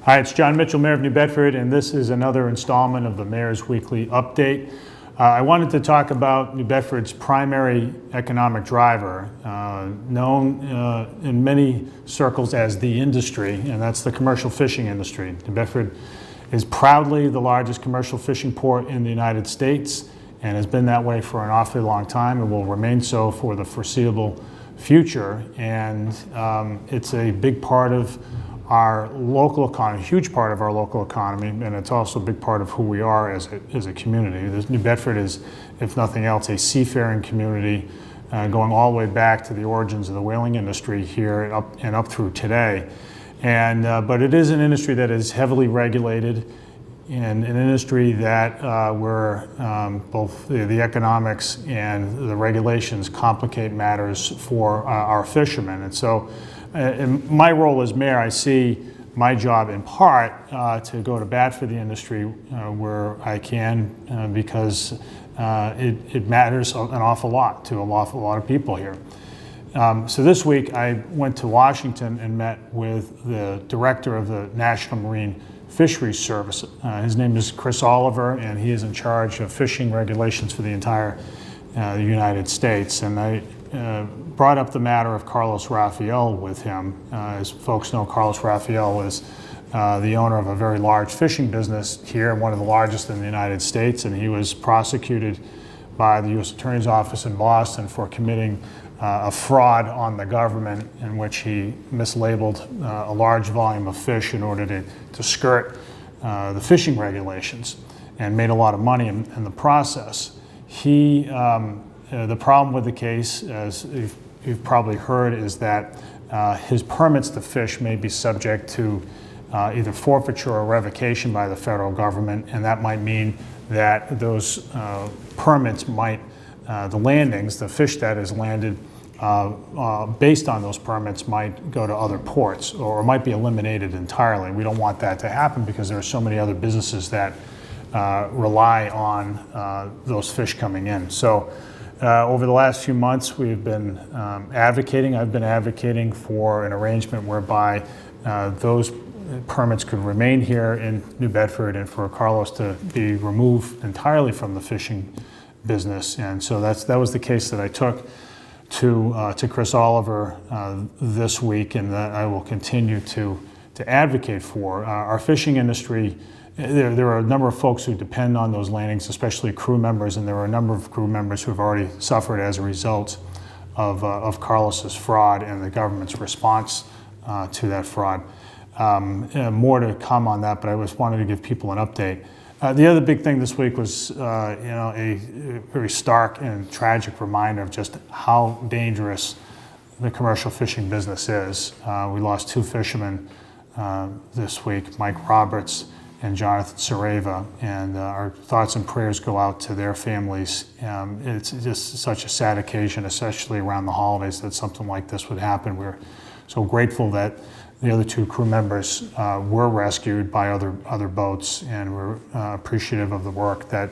Hi, it's Jon Mitchell, Mayor of New Bedford, and this is another installment of the Mayor's Weekly Update. I wanted to talk about New Bedford's primary economic driver, known in many circles as the industry, and that's the commercial fishing industry. New Bedford is proudly the largest commercial fishing port in the United States and has been that way for an awfully long time and will remain so for the foreseeable future. And it's a big part of our local economy, a huge part of our local economy, and it's also a big part of who we are as a community. New Bedford is, if nothing else, a seafaring community going all the way back to the origins of the whaling industry here and up through today. And but it is an industry that is heavily regulated, and an industry that where both the economics and the regulations complicate matters for our fishermen. And so in my role as mayor, I see my job in part to go to bat for the industry where I can, because it matters an awful lot to an awful lot of people here. So this week I went to Washington and met with the director of the National Marine Fisheries Service. His name is Chris Oliver, and he is in charge of fishing regulations for the entire United States. And I brought up the matter of Carlos Rafael with him. As folks know, Carlos Rafael is the owner of a very large fishing business here, one of the largest in the United States, and he was prosecuted by the U.S. Attorney's Office in Boston for committing a fraud on the government in which he mislabeled a large volume of fish in order to skirt the fishing regulations and made a lot of money in the process. The problem with the case, as you've probably heard, is that his permits to fish may be subject to either forfeiture or revocation by the federal government, and that might mean that those permits might, the landings, the fish that is landed based on those permits might go to other ports or might be eliminated entirely. We don't want that to happen because there are so many other businesses that rely on those fish coming in. So over the last few months, we've been advocating. I've been advocating for an arrangement whereby those permits could remain here in New Bedford and for Carlos to be removed entirely from the fishing business. And so that was the case that I took to Chris Oliver this week, and that I will continue to advocate for. Our fishing industry, there are a number of folks who depend on those landings, especially crew members, and there are a number of crew members who have already suffered as a result of Carlos's fraud and the government's response to that fraud. More to come on that, but I just wanted to give people an update. The other big thing this week was a very stark and tragic reminder of just how dangerous the commercial fishing business is. We lost two fishermen this week, Mike Roberts and Jonathan Sareva, and our thoughts and prayers go out to their families. It's just such a sad occasion, especially around the holidays, that something like this would happen. We're so grateful that the other two crew members were rescued by other boats, and we're appreciative of the work that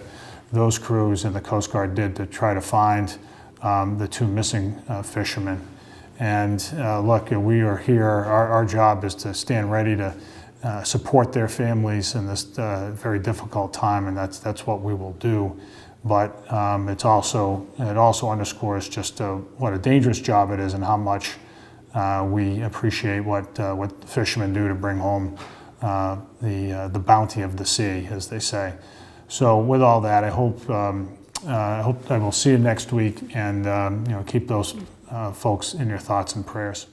those crews and the Coast Guard did to try to find the two missing fishermen. And look, we are here. Our job is to stand ready to support their families in this very difficult time, and that's what we will do. But it also underscores just what a dangerous job it is and how much we appreciate what the fishermen do to bring home the bounty of the sea, as they say. So with all that, I hope I will see you next week, and keep those folks in your thoughts and prayers.